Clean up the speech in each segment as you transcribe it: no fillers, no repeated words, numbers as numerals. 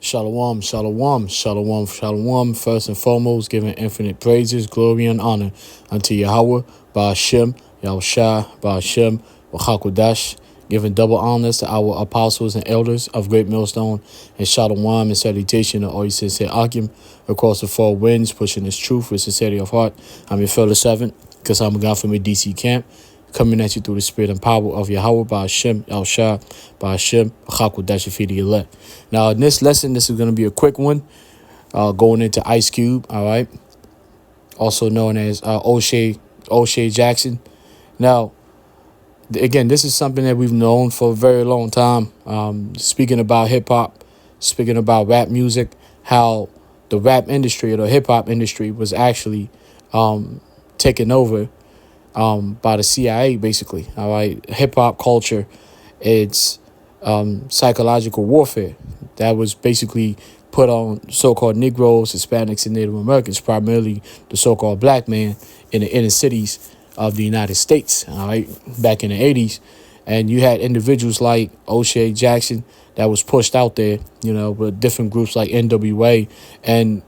Shalom, shalom, shalom, shalom. First and foremost, giving infinite praises, glory, and honor unto Yahweh, Ba'ashem, Yahushua, Ba'ashem, Wachakodash. Giving double honors to our apostles and elders of Great Millstone, and shalom and salutation to all you sincere Akim across the four winds, pushing this truth with sincerity of heart. I'm your fellow servant, because I'm a God from a DC camp, coming at you through the spirit and power of Yahweh, Ba'ashem, Yahushua, Ba'ashem, Wachakodash, and the elect. Now, in this lesson, this is going to be a quick one, going into Ice Cube, all right, also known as O'Shea Jackson. Now, again, this is something that we've known for a very long time. Speaking about hip hop, speaking about rap music, how the rap industry or the hip hop industry was actually taken over by the CIA, basically. All right, hip hop culture, it's psychological warfare that was basically put on so-called Negroes, Hispanics, and Native Americans, primarily the so-called black man in the inner cities of the United States, all right, back in the 80s. And you had individuals like O'Shea Jackson that was pushed out there, with different groups like NWA. And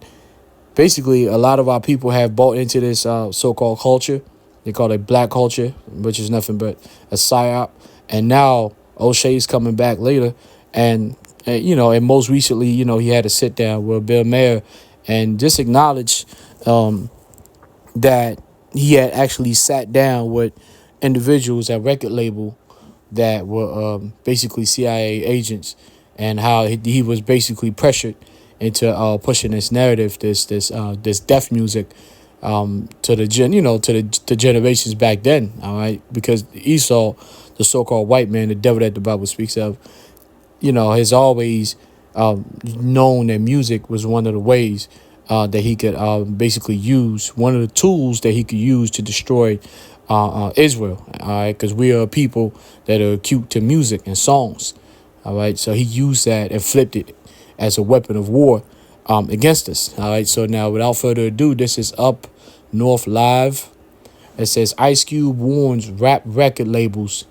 basically, a lot of our people have bought into this so-called culture. They call it black culture, which is nothing but a psyop. And now O'Shea's coming back later. And most recently, he had a sit down with Bill Maher and just acknowledge that he had actually sat down with individuals at record label that were basically CIA agents, and how he was basically pressured into pushing this narrative, this death music, to the generations back then. All right, because Esau, the so-called white man, the devil that the Bible speaks of, has always known that music was one of the ways that he could basically use, one of the tools that he could use to destroy Israel. All right, because we are a people that are acute to music and songs. All right, so he used that and flipped it as a weapon of war against us. All right, so now without further ado, this is Up North Live. It says Ice Cube warns rap record labels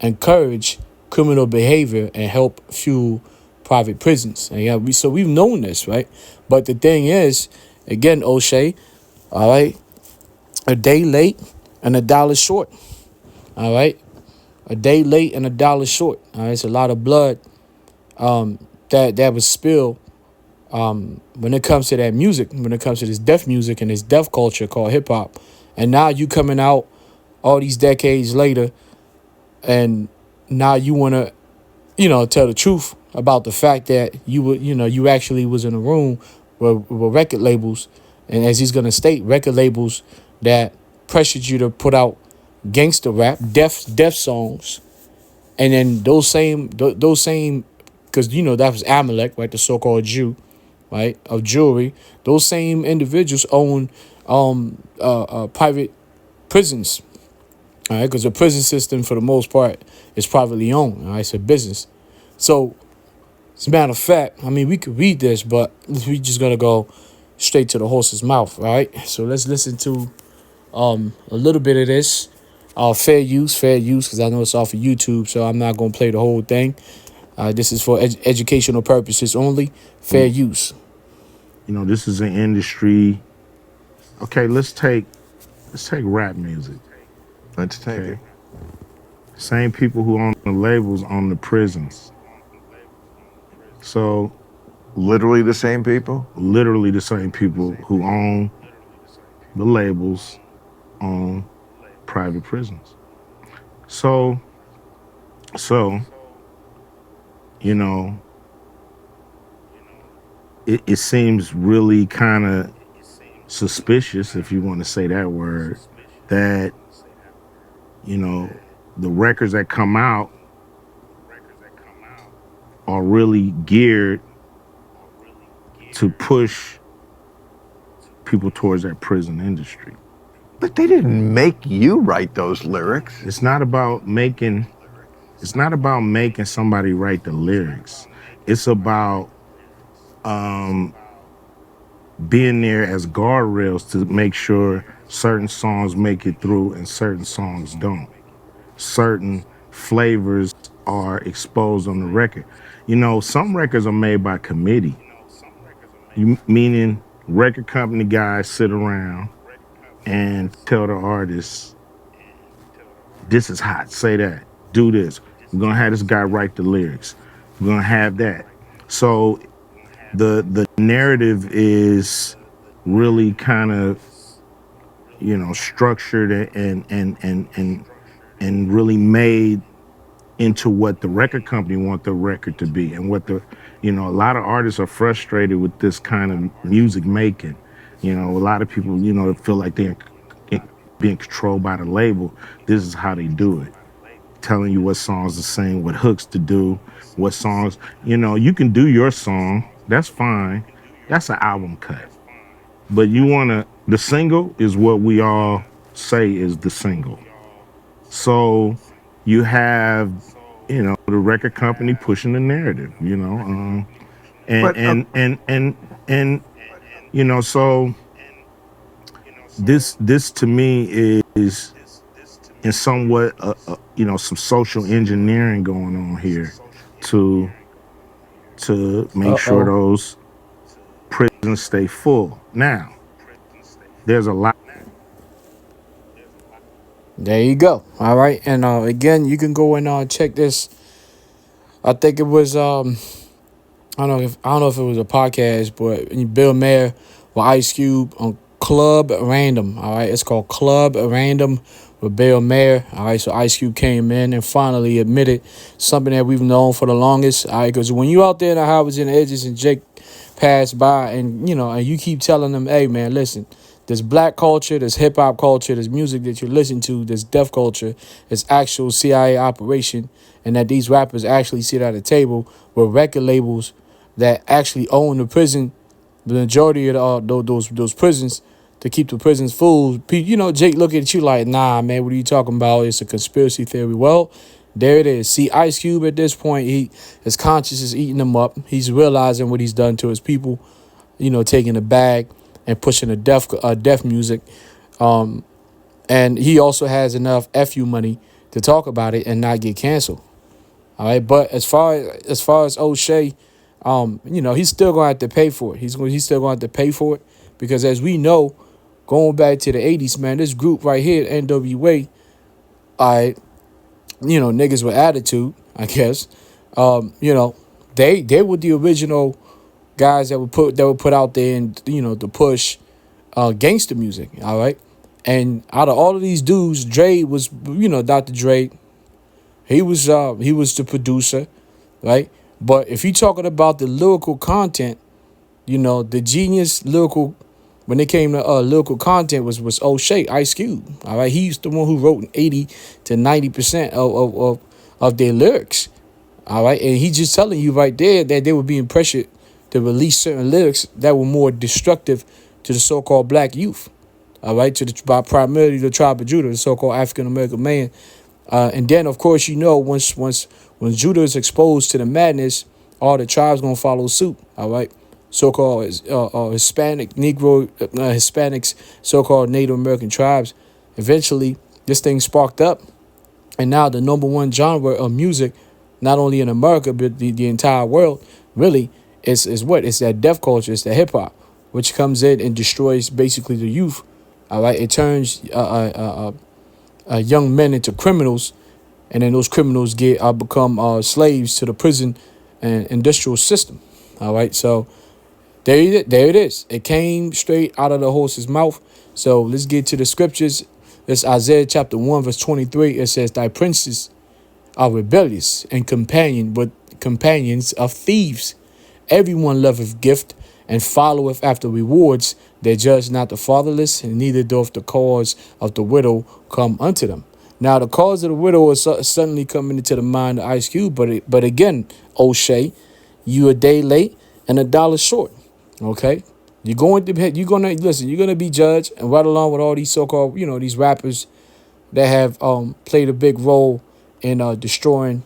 encourage criminal behavior and help fuel private prisons. And we've known this, right? But the thing is, again, O'Shea, all right, a day late and a dollar short. All right, a day late and a dollar short. All right, it's a lot of blood that was spilled when it comes to that music, when it comes to this death music and this death culture called hip hop. And now you coming out all these decades later, and now you want to, tell the truth about the fact that you actually was in a room with record labels, and as he's gonna state, record labels that pressured you to put out gangster rap, death songs, and then those same, because that was Amalek, right, the so-called Jew, right, of jewelry. Those same individuals own private prisons. All right, because the prison system, for the most part, is privately owned. All right, it's a business. So, as a matter of fact, we could read this, but we just gonna go straight to the horse's mouth. All right, so let's listen to a little bit of this. Fair use, because I know it's off of YouTube, so I'm not gonna play the whole thing. This is for educational purposes only. Fair use. This is an industry. Okay, let's take rap music. Let's take it. Same people who own the labels own the prisons. So Literally the same people? literally the same people who own the labels own private prisons. So, it seems really kind of suspicious, if you want to say that word, that the records that come out are really geared to push people towards that prison industry. But they didn't make you write those lyrics. It's not about making somebody write the lyrics. It's about being there as guardrails to make sure certain songs make it through and certain songs don't. Certain flavors are exposed on the record. Some records are made by committee. Meaning record company guys sit around and tell the artists, this is hot, say that, do this. We're gonna have this guy write the lyrics. We're gonna have that. So the narrative is really kind of structured and really made into what the record company want the record to be, and what a lot of artists are frustrated with this kind of music making. A lot of people feel like they're being controlled by the label. This is how they do it, telling you what songs to sing, what hooks to do, what songs. You can do your song, that's fine, that's an album cut, but the single is what we all say is the single. So you have, the record company pushing the narrative, But so this to me is in somewhat, some social engineering going on here to make sure Uh-oh. those prisons stay full. Now, there's a lot. There you go. All right. And again, you can go and check this. I think it was I don't know if it was a podcast, but Bill Mayer with Ice Cube on Club Random. All right, it's called Club Random with Bill Mayer. All right, so Ice Cube came in and finally admitted something that we've known for the longest. All right, because when you out there in the highways and the edges and Jake passed by and and you keep telling them, hey man, listen. There's black culture, there's hip hop culture, there's music that you listen to, there's deaf culture, there's actual CIA operation, and that these rappers actually sit at a table with record labels that actually own the prison, the majority of those prisons, to keep the prisons full. Jake look at you like, nah, man, what are you talking about? It's a conspiracy theory. Well, there it is. See, Ice Cube at this point, his conscience is eating him up. He's realizing what he's done to his people, taking a bag and pushing a deaf music. And he also has enough FU money to talk about it and not get canceled. All right, but as far as O'Shea, he's still gonna have to pay for it. He's still gonna have to pay for it because, as we know, going back to the '80s, man, this group right here, NWA, niggas with attitude, I guess. They were the original guys that were put out there and to push gangster music. All right, and out of all of these dudes, Dre was Dr. Dre. He was the producer, right? But if you're talking about the lyrical content, the genius lyrical, when it came to lyrical content was O'Shea, Ice Cube. All right, he's the one who wrote 80 to 90% of their lyrics. All right, and he's just telling you right there that they were being pressured to release certain lyrics that were more destructive to the so-called black youth. All right, by primarily the tribe of Judah, the so-called African American man. And then, of course, when Judah is exposed to the madness, all the tribes gonna follow suit. All right, so-called Hispanic Negro, Hispanics, so-called Native American tribes. Eventually, this thing sparked up, and now the number one genre of music, not only in America but the entire world, really, is what? It's that deaf culture. It's the hip hop, which comes in and destroys basically the youth. All right, it turns young men into criminals, and then those criminals become slaves to the prison and industrial system. All right, so there it is. It came straight out of the horse's mouth. So let's get to the scriptures. It's Isaiah chapter 1, verse 23. It says, "Thy princes are rebellious and companions of thieves. Everyone loveth gift and followeth after rewards. They judge not the fatherless, and neither doth the cause of the widow come unto them." Now, the cause of the widow is suddenly coming into the mind of Ice Cube, but again, O'Shea, you a day late and a dollar short. Okay, you're gonna be judged, and right along with all these so-called these rappers that have played a big role in destroying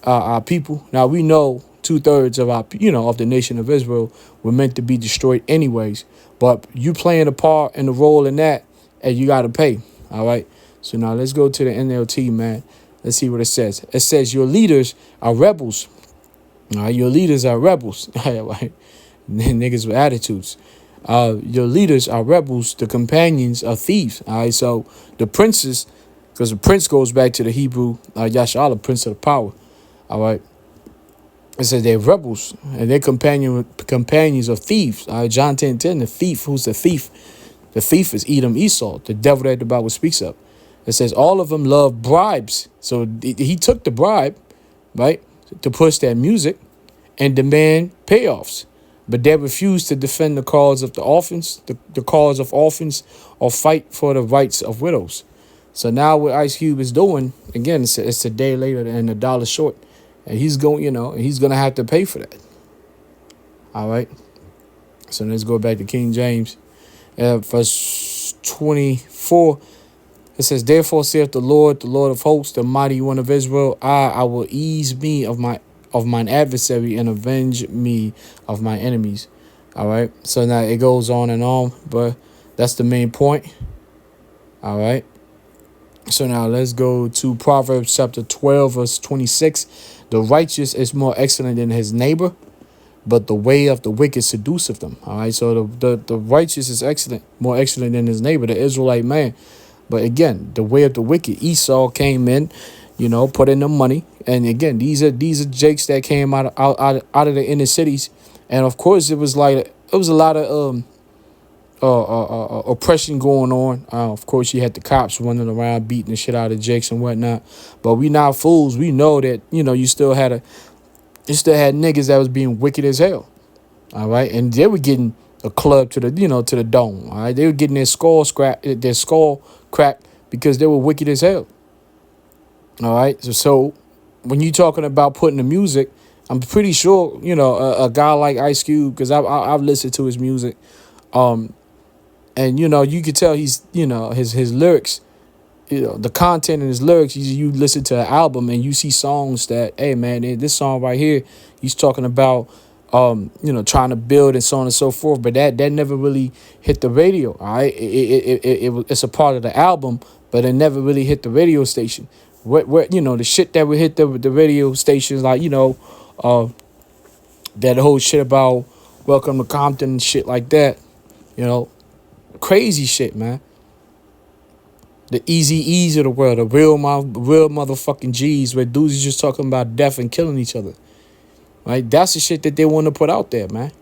our people. Now we know 2/3 of of the nation of Israel were meant to be destroyed anyways. But you playing a part and a role in that, and you got to pay. All right. So now let's go to the NLT, man. Let's see what it says. It says your leaders are rebels. All right, your leaders are rebels. Right? Niggas with attitudes. Your leaders are rebels, the companions of thieves. All right, so the princes, because the prince goes back to the Hebrew Yasha'Allah, prince of the power. All right, it says they're rebels and they're companions of thieves. All right, John 10:10, the thief, who's the thief? The thief is Edom Esau, the devil that the Bible speaks of. It says all of them love bribes. So he took the bribe, right, to push that music and demand payoffs. But they refuse to defend the cause of the orphans, the cause of orphans, or fight for the rights of widows. So now what Ice Cube is doing, again, it's a day later and $1 short. And he's going, he's going to have to pay for that. All right. So let's go back to King James. Verse 24. It says, therefore saith the Lord of hosts, the mighty one of Israel, I will ease me of mine adversary and avenge me of my enemies. All right. So now it goes on and on, but that's the main point. All right. So now let's go to Proverbs chapter 12, verse 26. The righteous is more excellent than his neighbor, but the way of the wicked seduceth them. All right. So the righteous is excellent, more excellent than his neighbor, the Israelite man. But again, the way of the wicked, Esau came in, put in the money. And again, these are jakes that came out of the inner cities. And of course, it was a lot of oppression going on. Of course, you had the cops running around beating the shit out of jakes and whatnot. But we not fools. We know that, you still had niggas that was being wicked as hell. All right. And they were getting a club to the dome. All right. They were getting their skull cracked because they were wicked as hell. All right. So when you're talking about putting the music, I'm pretty sure, a guy like Ice Cube, because I've listened to his music. And, you could tell he's, his lyrics, the content in his lyrics, you listen to an album and you see songs that, hey, man, this song right here, he's talking about, trying to build and so on and so forth. But that never really hit the radio. All right. It's a part of the album, but it never really hit the radio station. Where the shit that would hit the radio stations, like, that whole shit about Welcome to Compton and shit like that, crazy shit, man. The Eazy-E's of the world, the real motherfucking G's, where dudes is just talking about death and killing each other. Right? That's the shit that they want to put out there, man.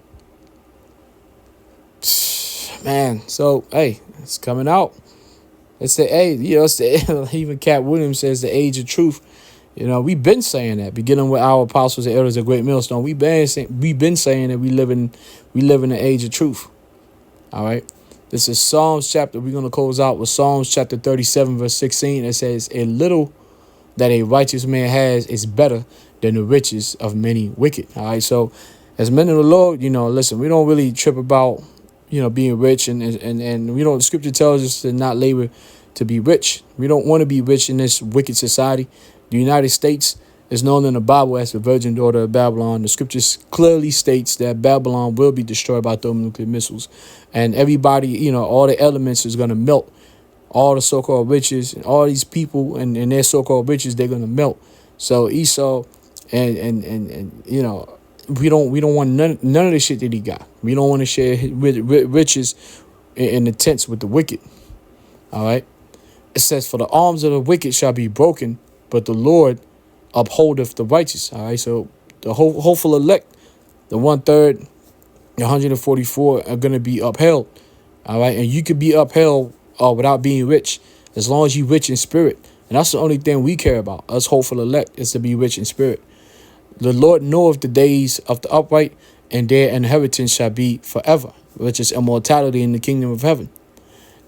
Man, so, hey, it's coming out. It's even Cat Williams says the age of truth. We've been saying that, beginning with our apostles and elders of Great Millstone. We've been saying that we live in the age of truth. All right. This is Psalms chapter. We're going to close out with Psalms chapter 37, verse 16. It says, a little that a righteous man has is better than the riches of many wicked. All right. So as men of the Lord, listen, we don't really trip about, being rich and the scripture tells us to not labor to be rich. We don't want to be rich in this wicked society. The United States is known in the Bible as the virgin daughter of Babylon. The scriptures clearly states that Babylon will be destroyed by thermonuclear missiles. And everybody, all the elements is going to melt. All the so-called riches and all these people and their so-called riches, they're going to melt. So Esau and we don't want none of the shit that he got. We don't want to share riches in the tents with the wicked. All right. It says, for the arms of the wicked shall be broken, but the Lord upholdeth the righteous. All right. So the hopeful elect, the 1/3, the 144 are going to be upheld. All right. And you could be upheld without being rich, as long as you're rich in spirit. And that's the only thing we care about. Us hopeful elect is to be rich in spirit. The Lord knoweth the days of the upright, and their inheritance shall be forever, which is immortality in the kingdom of heaven.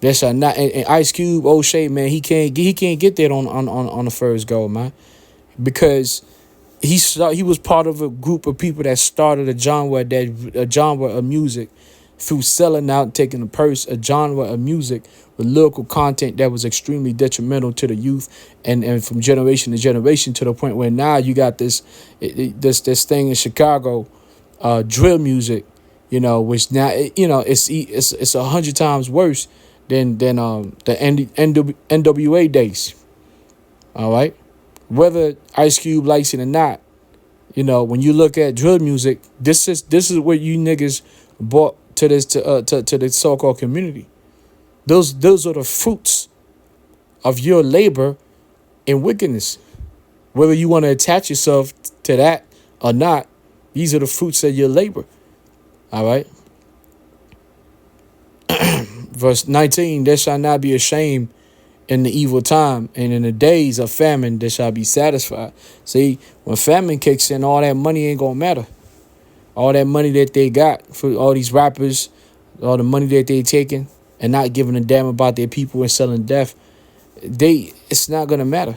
There shall not. And Ice Cube, O'Shea, man, he can't get that on the first go, man, because he was part of a group of people that started a genre of music through selling out, taking a purse, a genre of music with lyrical content that was extremely detrimental to the youth and from generation to generation, to the point where now you got this thing in Chicago, drill music, which now, it's 100 times worse than the NWA days. All right. whether Ice Cube likes it or not. You know, when you look at drill music, this is what you niggas brought to this to the so-called community. Those are the fruits of your labor and wickedness. Whether you want to attach yourself to that or not, these are the fruits of your labor. All right. Verse 19, there shall not be ashamed in the evil time, and in the days of famine they shall be satisfied. See, when famine kicks in, all that money ain't gonna matter. All that money that they got for all these rappers, all the money that they taking and not giving a damn about their people and selling death, it's not gonna matter.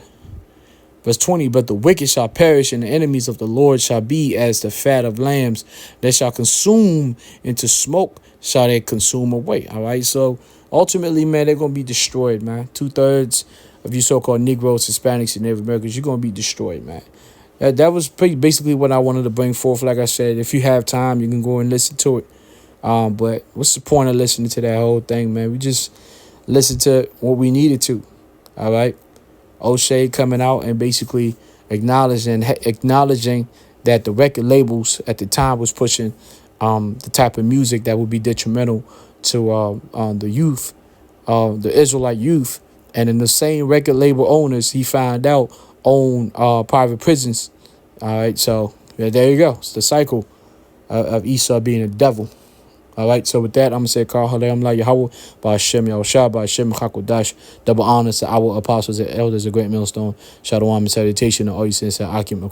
Verse 20, but the wicked shall perish, and the enemies of the Lord shall be as the fat of lambs. They shall consume into smoke, shall they consume away. All right, so ultimately, man, they're going to be destroyed, man. 2/3 of you so-called Negroes, Hispanics, and Native Americans, you're going to be destroyed, man. That was basically what I wanted to bring forth. Like I said, if you have time, you can go and listen to it. But what's the point of listening to that whole thing, man? We just listen to what we needed to, all right? O'Shea coming out and basically acknowledging that the record labels at the time was pushing the type of music that would be detrimental to the youth, the Israelite youth. And in the same record label owners, he found out, own private prisons. All right, so yeah, there you go. It's the cycle of Esau being a devil. All right, so with that, I'm going to say, Kal Halei Amla Yahweh, Ba'ashem Yahushua, Ba'ashem Chakodash, double honors to our apostles and elders of Great Millstone. Shalom and salutation to all you saints and Akim.